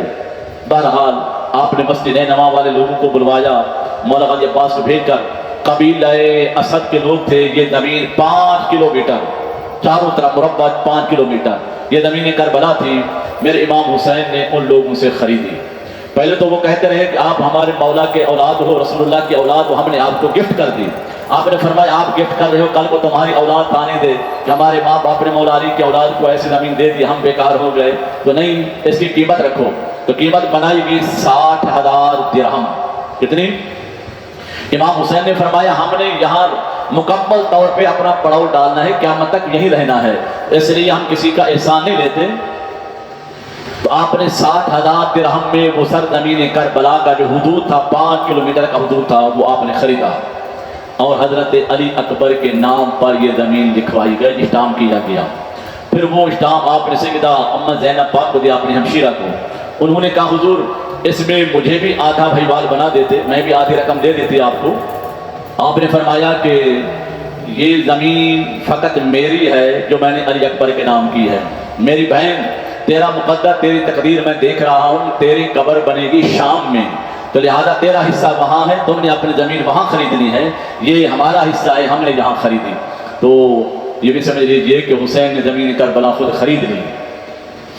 بہرحال آپ نے مسجد نوا والے لوگوں کو بلوایا، مولا غازی عباس کو بھیج کر، قبیلہ اسد کے لوگ تھے، یہ زمین 5 کلومیٹر چاروں طرف مربع 5 کلومیٹر یہ زمین کربلا تھی، میرے امام حسین نے ان لوگوں سے خریدی۔ پہلے تو وہ کہتے رہے کہ آپ ہمارے مولا کے اولاد ہو، رسول اللہ کی اولاد ہو، ہم نے آپ کو گفٹ کر دی۔ آپ نے فرمایا آپ گفٹ کر رہے ہو، کل کو تمہاری اولاد آنے دے کہ ہمارے ماں باپ نے مولا علی کی اولاد کو ایسی زمین دے دی، ہم بیکار ہو گئے، تو نہیں، اس کی قیمت رکھو۔ تو قیمت بنائی گئی 60,000 درہم۔ کتنی؟ امام حسین نے فرمایا ہم نے یہاں مکمل طور پہ اپنا پڑاؤ ڈالنا ہے، قیامت تک یہی رہنا ہے، اس لیے ہم کسی کا احسان نہیں لیتے۔ تو آپ نے 60,000 درہم میں وہ سرزمین کربلا کا جو حدود تھا، 5 کلومیٹر کا حدود تھا، وہ آپ نے خریدا، اور حضرت علی اکبر کے نام پر یہ زمین لکھوائی گئی، اسٹامپ کیا گیا۔ پھر وہ اسٹامپ آپ نے سیدہ اما زینب پاک کو دیا، اپنی ہمشیرہ کو۔ انہوں نے کہا حضور اس میں مجھے بھی آدھا بھائیوال بنا دیتے، میں بھی آدھی رقم دے دیتی آپ کو۔ آپ نے فرمایا کہ یہ زمین فقط میری ہے جو میں نے علی اکبر کے نام کی ہے، میری بہن تیرا مقدر، تیری تقدیر میں دیکھ رہا ہوں، تیری قبر بنے گی شام میں، تو لہذا تیرا حصہ وہاں ہے، تم نے اپنی زمین وہاں خریدنی ہے، یہ ہمارا حصہ ہے، ہم نے یہاں خریدی۔ تو یہ بھی سمجھ لیجئے کہ حسین نے زمین کربلا خود خرید لی،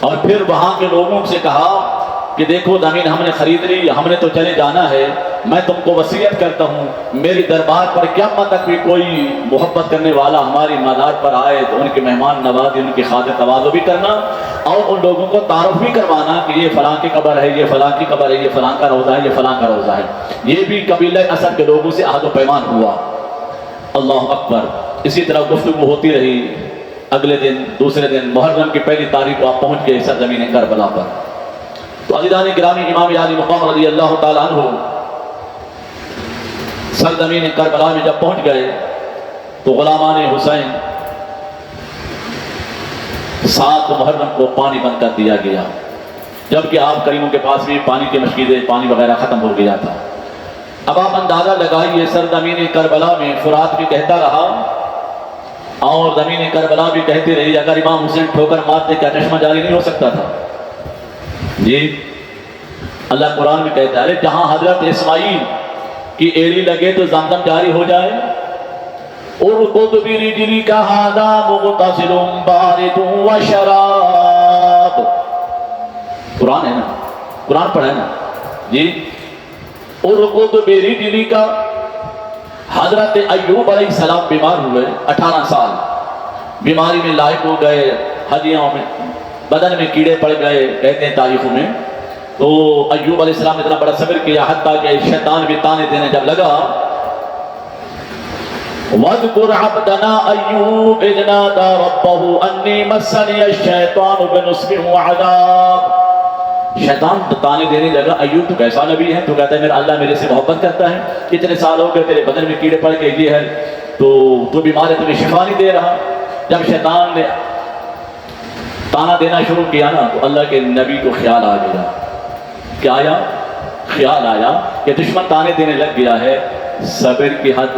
اور پھر وہاں کے لوگوں سے کہا کہ دیکھو زمین ہم نے خرید لی، ہم نے تو چلے جانا ہے، میں تم کو وصیت کرتا ہوں میری دربار پر قیامت تک بھی کوئی محبت کرنے والا ہماری مزار پر آئے تو ان کے مہمان نوازی، ان کی خاطر تواضع بھی کرنا، اور ان لوگوں کو تعارف بھی کروانا کہ یہ فلاں کی قبر ہے، یہ فلاں کی قبر ہے، یہ فلاں کا روضہ ہے، یہ فلاں کا روضہ ہے۔ یہ بھی قبیلہ اسد کے لوگوں سے عہد و پیمان ہوا۔ اللہ اکبر۔ اسی طرح گفتگو ہوتی رہی۔ اگلے دن، دوسرے دن، محرم کی پہلی تاریخ کو آپ پہنچ گئے سرزمین کربلا پر۔ تو عزیزان گرامی، امام علی مقام رضی اللہ تعالیٰ عنہ سرزمین کربلا میں جب پہنچ گئے تو غلامان حسین 7 محرم کو پانی بند کر دیا گیا، جبکہ آپ کریموں کے پاس بھی پانی کے مشکلیں، پانی وغیرہ ختم ہو گیا تھا۔ اب آپ اندازہ لگائیے سرزمین کربلا میں فرات بھی کہتا رہا اور زمین کربلا بھی کہتی رہی، اگر امام حسین ٹھوکر مارتے کیا چشمہ جاری نہیں ہو سکتا تھا؟ جی اللہ قرآن میں کہتا ہے جہاں حضرت اسماعیل کی ایڑی لگے تو زمزم جاری ہو جائے۔ ارکض برجلک ھذا مغتسل بارد وشراب، قرآن ہے نا، قرآن پڑھا ہے نا جی۔ ارکض برجلک، حضرت ایوب علیہ السلام بیمار ہوئے، 18 سال بیماری میں لاحق ہو گئے، ہڈیوں میں، بدن میں کیڑے پڑ گئے کہتے ہیں تاریخوں میں۔ تو ایوب علیہ السلام نے اتنا بڑا صبر کیا، حتیٰ کہ شیطان بھی تانے دینے جب لگا، وَاذْكُرْ عَبْدَنَا أَيُّوبَ إِذْ نَادَى رَبَّهُ أَنِّي مَسَّنِيَ الشَّيْطَانُ بِنُصْبٍ وَعَذَابٍ۔ شیطان تانے دینے لگا، ایوب تو کیسا نبی ہے، تو کہتا ہے میرا اللہ میرے سے محبت کرتا ہے، اتنے سال ہو گئے تیرے بدن میں کیڑے پڑ کے یہ ہے، تو بیمار ہے، تمہیں شفا نہیں دے رہا۔ جب شیطان نے تانا دینا شروع کیا نا تو اللہ کے نبی کو خیال آ گیا۔ کیا آیا؟ خیال آیا کہ دشمن تانے دینے لگ گیا ہے، صبر کی حد،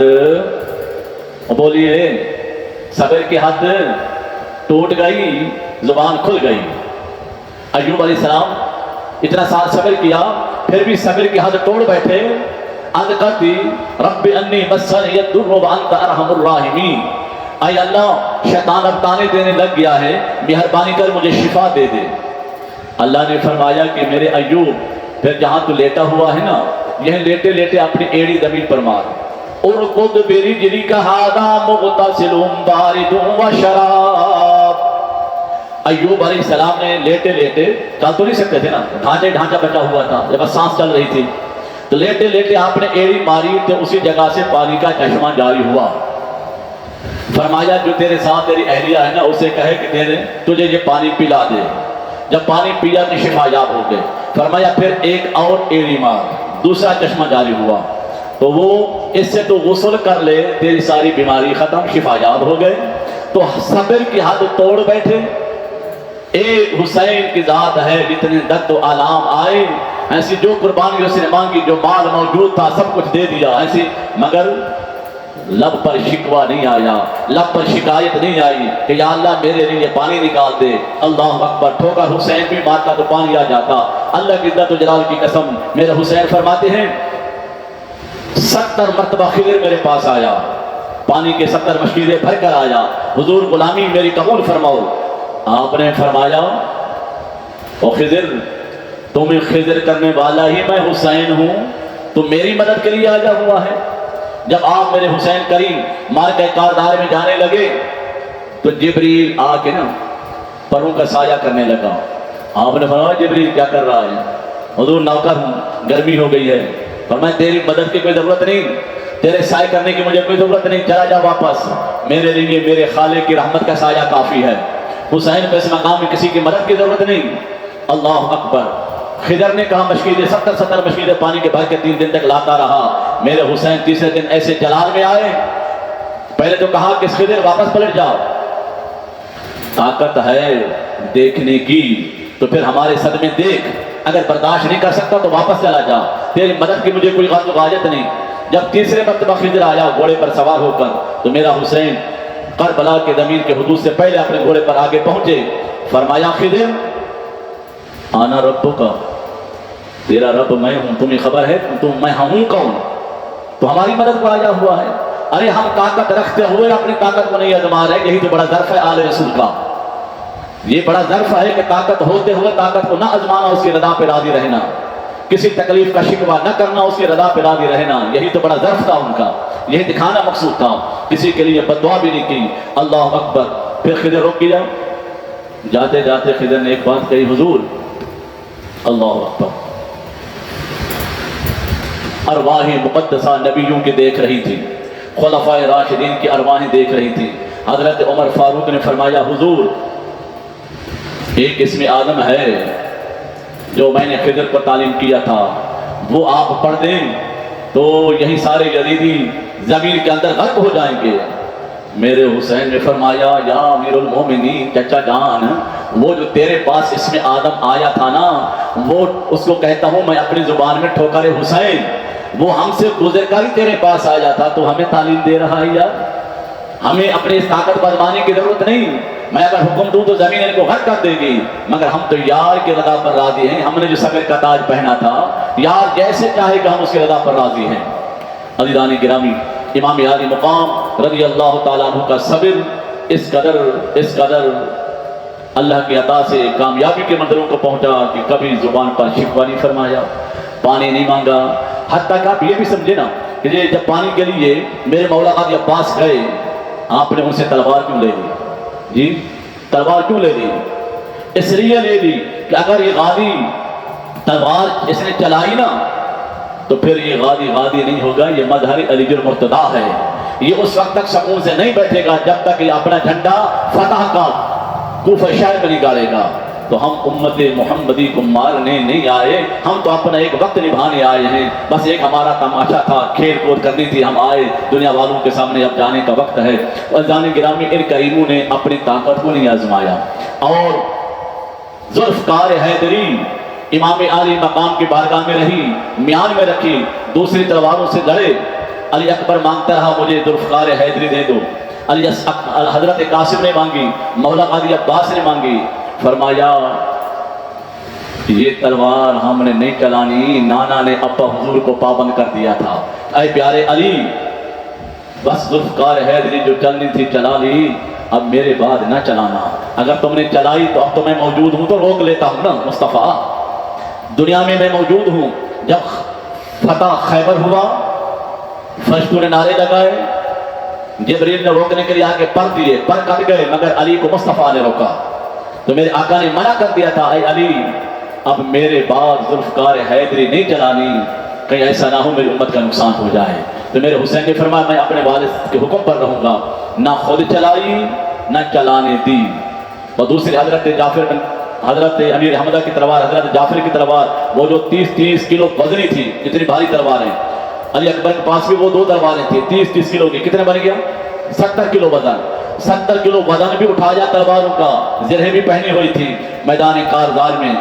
بولیے صبر کی حد ٹوٹ گئی، زبان کھل گئی۔ ایوب علیہ السلام اتنا سال صبر کیا، پھر بھی صبر کی حد توڑ بیٹھے۔ عرض کرتی رب انی مسنی الضر وانت ارحم الراحمین، اے اللہ شیطان اب تانے دینے لگ گیا ہے، مہربانی کر مجھے شفا دے دے۔ اللہ نے فرمایا کہ میرے ایوب پھر جہاں تو لیٹا ہوا ہے نا، یہ لیٹے لیٹے اپنی ایڑی زمین پر مار۔ ارکض برجلک ھذا مغتسل بارد وشراب۔ ایوب علیہ السلام نے لیٹے لیٹے، چل تو نہیں سکتے تھے نا، ڈھانچہ بچا ہوا تھا، جب سانس چل رہی تھی، تو لیٹے لیٹے آپ نے ایڑی ماری تو اسی جگہ سے پانی کا چشمہ جاری ہوا۔ فرمایا جو تیرے ساتھ تیری اہلیہ ہے نا، اسے کہے کہ تجھے یہ پانی پلا دے۔ جب پانی پیا تو شفا یاب ہو گئے۔ فرمایا پھر ایک اور ایڑی مار، دوسرا چشمہ جاری ہوا، تو وہ اس سے تو غسل کر لے، تیری ساری بیماری ختم، شفا یاب ہو گئے۔ تو صبر کی حد توڑ بیٹھے۔ ایک حسین کی ذات ہے، جتنے درد و آلام آئے، ایسی جو قربانی اس نے مانگی، جو مال موجود تھا سب کچھ دے دیا ایسی، مگر لب پر شکوہ نہیں آیا، لب پر شکایت نہیں آئی کہ یا اللہ میرے لیے پانی نکال دے۔ اللہ اکبر، ٹھوکر حسین بھی مارتا تو پانی آ جاتا۔ اللہ کی عزت و جلال کی قسم، میرے حسین فرماتے ہیں 70 مرتبہ خضر میرے پاس آیا، پانی کے 70 مشکلیں بھر کر آیا، حضور غلامی میری قبول فرماؤ۔ آپ نے فرمایا او خضر، تمہیں خضر کرنے والا ہی میں حسین ہوں، تو میری مدد کے لیے آیا ہوا ہے۔ جب آپ میرے حسین کریم مارکہ کاردار میں جانے لگے تو جبریل آ کے نا پروں کا سایہ کرنے لگا۔ آپ نے فرمایا جبریل کیا کر رہا ہے؟ حضور نوکر ہوں، گرمی ہو گئی ہے۔ فرمایا تیری مدد کی کوئی ضرورت نہیں، تیرے سائے کرنے کی مجھے کوئی ضرورت نہیں، چلا جا واپس، میرے لیے میرے خالق کی رحمت کا سایہ کافی ہے۔ حسین کو اس مقام میں کسی کی مدد کی ضرورت نہیں۔ اللہ اکبر۔ خضر نے کہا مشکیزیں 70 مشکیزیں پانی کے بھر کے 3 دن تک لاتا رہا۔ میرے حسین تیسرے دن ایسے جلال میں آئے، پہلے تو کہا کہ خضر واپس پلٹ جاؤ، طاقت ہے دیکھنے کی تو پھر ہمارے صدمے دیکھ، اگر برداشت نہیں کر سکتا تو واپس چلا جا، تیری مدد کی مجھے کوئی غرض و حاجت نہیں۔ جب تیسرے مرتبہ خضر آیا گھوڑے پر سوار ہو کر تو میرا حسین کربلا کے زمین کے حدود سے پہلے اپنے گھوڑے پر آگے پہنچے۔ فرمایا خضر آنا ربک کا، تیرا رب میں ہوں، تمہیں خبر ہے میں ہوں کون؟ تو ہماری مدد کو آیا ہوا ہے۔ ارے ہم طاقت رکھتے ہوئے اپنی طاقت کو نہیں آزما رہے، یہی تو بڑا ظرف ہے آل رسول کا۔ یہ بڑا ظرف ہے کہ طاقت ہوتے ہوئے طاقت کو نہ آزمانا، اس کی رضا پہ راضی رہنا، کسی تکلیف کا شکوہ نہ کرنا، اس کی رضا پہ راضی رہنا، یہی تو بڑا ظرف تھا ان کا، یہی دکھانا مقصود تھا۔ کسی کے لیے بد دعا بھی نہیں کی۔ اللہ اکبر۔ پھر خضر روک گیا، جاتے جاتے خضر نے ایک بات کہی، حضور اللہ اکبر، ارواح مقدسہ نبیوں کی دیکھ رہی تھی، خلفائے راشدین کی ارواحیں دیکھ رہی تھی۔ حضرت عمر فاروق نے فرمایا حضور ایک اسم آدم ہے جو میں نے خضر کو تعلیم کیا تھا، وہ آپ پڑھ دیں تو یہی سارے یزیدی زمین کے اندر غرق ہو جائیں گے۔ میرے حسین نے فرمایا یا امیر المومنین چچا جان، وہ جو تیرے پاس اسم آدم آیا تھا نا، وہ اس کو کہتا ہوں میں اپنی زبان میں ٹھوکر حسین، وہ ہم سے گزر کر ہی تیرے پاس آیا تھا، تو ہمیں تعلیم دے رہا ہے یار، ہمیں اپنی اس طاقت کو آزمانے کی ضرورت نہیں، میں اگر حکم دوں تو زمین ان کو غرق کر دے گی، مگر ہم تو یار کی رضا پر راضی ہیں۔ ہم نے جو صبر کا تاج پہنا تھا، یار جیسے چاہے گا ہم اس کی رضا پر راضی ہیں۔ عزیزان گرامی، امام عالی مقام رضی اللہ تعالیٰ عنہ کا صبر اس قدر اللہ کی عطا سے کامیابی کے منزلوں کو پہنچا کہ کبھی زبان پر شکوہ نہیں فرمایا، پانی نہیں مانگا۔ حتیٰ کہ آپ یہ بھی سمجھے نا کہ جب پانی کے لیے میرے مولا غازی عباس گئے، آپ نے ان سے تلوار کیوں لے لی؟ جی تلوار کیوں لے لی؟ اس لیے لے لی کہ اگر یہ غازی تلوار اس نے چلائی نا تو پھر یہ غازی نہیں ہوگا، یہ مظہر علی المرتضیٰ ہے، یہ اس وقت تک سکون سے نہیں بیٹھے گا جب تک یہ اپنا جھنڈا فتح کا کوفہ شہر میں نہیں گاڑے گا۔ تو ہم امت محمدی کو مارنے نہیں آئے، ہم تو اپنا ایک وقت نبھانے آئے ہیں، بس ایک ہمارا تماشا تھا، کھیل کود کرنی تھی، ہم آئے دنیا والوں کے سامنے، اب جانے کا وقت ہے۔ عزیزان گرامی، ان کریموں نے اپنی طاقت کو نہیں آزمایا اور ذوالفقار حیدری امام عالی مقام کی بارگاہ میں رہی، میان میں رکھی، دوسری تلواروں سے لڑے۔ علی اکبر مانگتا رہا مجھے ذوالفقار حیدری دے دو، حضرت قاسم نے مانگی، مولا غازی عباس نے مانگی۔ فرمایا یہ تلوار ہم نے نہیں چلانی، نانا نے ابا حضور کو پابند کر دیا تھا۔ اے پیارے علی، بس ذوالفقار حیدری جو چلنی تھی چلا لی، اب میرے بعد نہ چلانا، اگر تم نے چلائی تو اب تو میں موجود ہوں تو روک لیتا ہوں نا مصطفیٰ، دنیا میں میں موجود ہوں۔ جب فتح خیبر ہوا، فرشتوں نے نعرے لگائے، جبریل نے روکنے کے لیے آگے پر دیے، پر کٹ گئے، مگر علی کو مصطفیٰ نے روکا۔ تو میرے آقا نے منع کر دیا تھا، اے علی اب میرے بعد ذوالفقار حیدری نہیں چلانی، کہیں ایسا نہ ہو میری امت کا نقصان ہو جائے۔ تو میرے حسین نے فرمایا میں اپنے والد کے حکم پر رہوں گا، نہ خود چلائی نہ چلانے دی۔ اور دوسری حضرت امیر حمدہ کی تلوار، حضرت جعفر کی تلوار، وہ جو 30 کلو وزنی تھی، اتنی بھاری تلواریں، علی اکبر کے پاس بھی وہ 2 تلواریں تھیں 30 کلو کی، کتنے بن گیا؟ 70 کلو وزن، 70 کلو وزن بھی اٹھایا تلواروں کا، زرہیں بھی پہنی ہوئی تھی میدان کارزار میں۔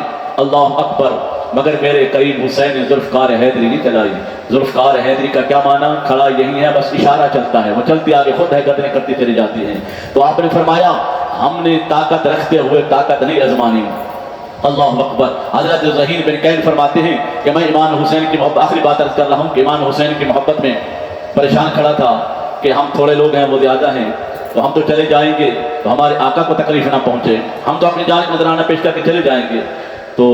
اللہ اکبر۔ مگر میرے قریب حسین نے ذوالفقار حیدری نہیں چلائی۔ ذوالفقار حیدری کا کیا معنی؟ کھڑا یہی ہے، بس اشارہ چلتا ہے، وہ چلتی آگے خود حرکتیں کرتی چلی جاتی ہیں۔ تو آپ نے فرمایا ہم نے طاقت رکھتے ہوئے طاقت نہیں آزمانی۔ اللہ اکبر۔ حضرت ظہیر بن قین فرماتے ہیں کہ میں امام حسین کی محبت، آخری بات عرض کر رہا ہوں کہ امام حسین کی محبت میں پریشان کھڑا تھا کہ ہم تھوڑے لوگ ہیں، وہ زیادہ ہیں، تو ہم تو چلے جائیں گے تو ہمارے آقا کو تکلیف نہ پہنچے، ہم تو اپنی جان نذرانہ پیش کر کے چلے جائیں گے۔ تو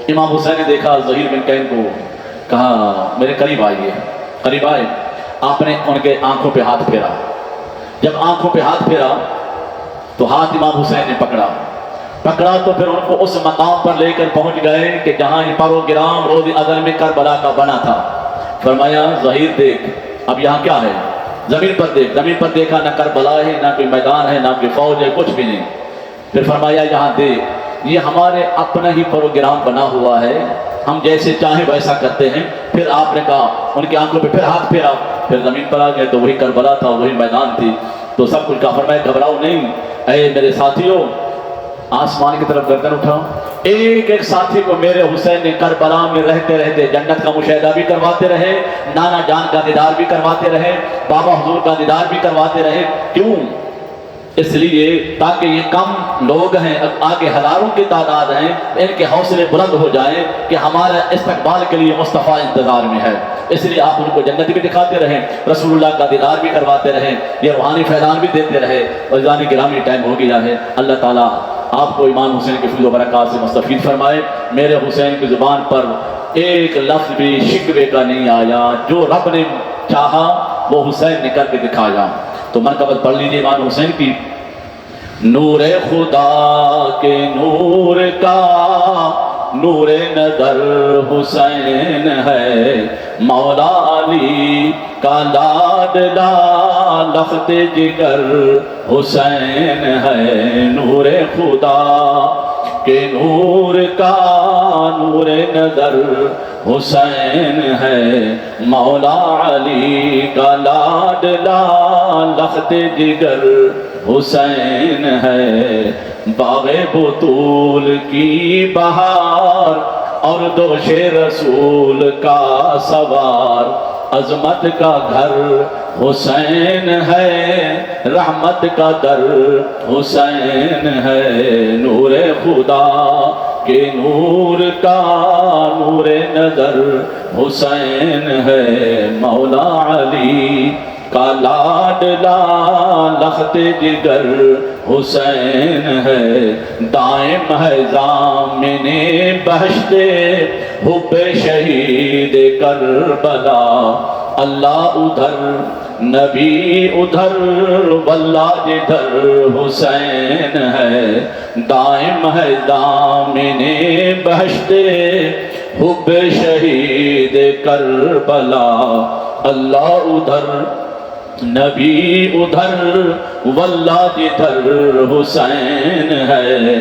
امام حسین نے دیکھا ظہیر بن کین کو، کہا میرے قریب آئیے، قریب آئے، آپ نے ان کے آنکھوں پہ ہاتھ پھیرا، جب آنکھوں پہ ہاتھ پھیرا تو ہاتھ امام حسین نے پکڑا تو پھر ان کو اس مقام پر لے کر پہنچ گئے کہ جہاں یہ پروگرام روز ازل میں کربلا کا بنا تھا۔ فرمایا ظہیر دیکھ اب یہاں کیا ہے، زمین پر دیکھ، زمین پر دیکھا نہ کربلا ہے، نہ کوئی میدان ہے، نہ کوئی فوج ہے، کچھ بھی نہیں۔ پھر فرمایا یہاں دیکھ، یہ ہمارے اپنا ہی پروگرام بنا ہوا ہے، ہم جیسے چاہیں ویسا کرتے ہیں۔ پھر آپ نے کہا، ان کی آنکھوں پہ پھر ہاتھ پھیرا، پھر زمین پر آ گئے تو وہی کربلا تھا، وہی میدان تھی، تو سب کچھ کہا۔ فرمایا گھبراؤ نہیں اے میرے ساتھیوں، آسمان کی طرف گردن اٹھاؤ۔ ایک ایک ساتھی کو میرے حسین نے کربلا میں رہتے رہتے جنت کا مشاہدہ بھی کرواتے رہے، نانا جان کا دیدار بھی کرواتے رہے، بابا حضور کا دیدار بھی کرواتے رہے۔ کیوں؟ اس لیے تاکہ یہ کم لوگ ہیں، آگے ہزاروں کی تعداد ہیں، ان کے حوصلے بلند ہو جائیں کہ ہمارا استقبال کے لیے مصطفیٰ انتظار میں ہے۔ اس لیے آپ ان کو جنت بھی دکھاتے رہیں، رسول اللہ کا دیدار بھی کرواتے رہیں، یہ روحانی فیضان بھی دیتے رہے۔ عزیزان گرامی ٹائم ہو گیا ہے، اللہ تعالیٰ آپ کو امام حسین کے فضل و برکات سے مستفید فرمائے۔ میرے حسین کی زبان پر ایک لفظ بھی شکوے کا نہیں آیا، جو رب نے چاہا وہ حسین نے کر کے دکھایا۔ تو منقبت پڑھ لیجیے امام حسین کی۔ نور خدا کے نور کا نور نظر حسین ہے، مولا علی کا لاڈلا لخت جگر حسین ہے۔ نور خدا کے نور کا نور نظر حسین ہے، مولا علی کا لاڈلا لخت جگر حسین ہے۔ باغ بطول کی بہار اور دوش رسول کا سوار، عظمت کا گھر حسین ہے، رحمت کا در حسین ہے۔ نور خدا کے نور کا نور نظر حسین ہے، مولا علی کا لاڈلا لخت جگر حسین ہے۔ دائم ہے ضامن بہشت حب شہید کربلا، اللہ ادھر نبی ادھر واللہ جدھر حسین ہے۔ دائم ہے ضامن بہشت حب شہید کربلا، اللہ ادھر نبی ادھر واللہ جدھر حسین ہے۔